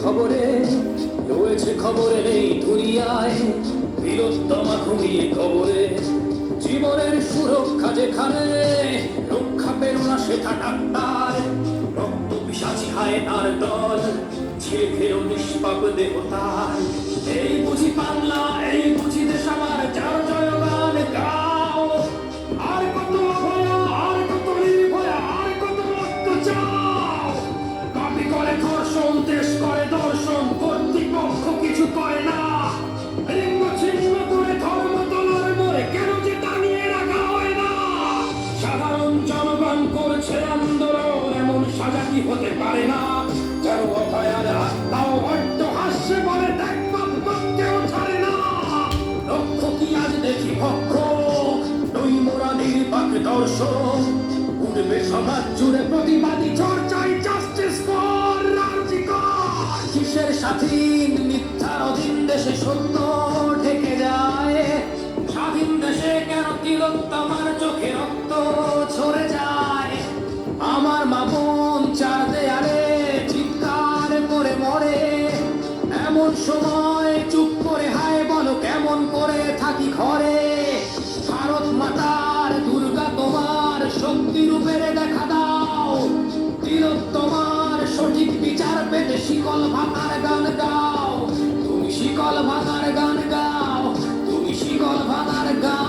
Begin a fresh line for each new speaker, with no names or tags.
খবরে রয়েছে, খবরে নেই দুনিয়ায় বীরোত্তমা ঘুমিয়ে খবরে। জীবনের সুরক্ষা যেখানে রক্ষা পেল না সেটা ডাক্তার, রক্ত পিশাচি হায়নার দল ছিঁড়ে খেলো নিষ্পাপ দেবতার। এই বুঝি বাংলা, এই বুঝি দেশ আমার, যার জয়গান গাও। আর কত অভয়া, আর কত নির্ভয়া, আর কত রক্ত চাও। কপি করে ধর্ষণ, দেশ করে দর্শন, কর্তৃপক্ষ কিছু করে না। লিঙ্গ ছিন্ন করে ধর্ম তোলার মোড়ে কেন যে টানিয়ে রাখা হয় না। সাধারণ জনগণ করছে আন্দোলন, এমন সাজা কি হতে পারে না। যেন অভয়ারা তাও অট্ট হাস্যে বলে দেখ কেউ ছাড়ে না। লক্ষ্য কি আজ দেখি ভক্ষ, নই মোরা নির্বাক দর্শন। উঠবে সমাজ জুড়ে প্রতিবাদী চর্চায় জাস্টিস ফর রাজিকর। কিসের স্বাধীন মিথ্যার অধীন দেশে সত্য ঢেকে যায়। স্বাধীন দেশে কেন তিলোত্তমার চোখে রক্ত ঝরে যায়। আমার মা বোন চার দেয়ালে চিৎকার করে মরে, এমন সময় চুপ করে হায় বলো কেমন করে থাকি ঘরে। ভারত মাতার দুর্গা তোমার শক্তি রূপের দেখা দাও। তিলোত্তমার সঠিক বিচার পেতে শিকল ভাঙার গান গাও। তুমি শিকল ভাঙার গান গাও, তুমি শিকল ভাঙার গান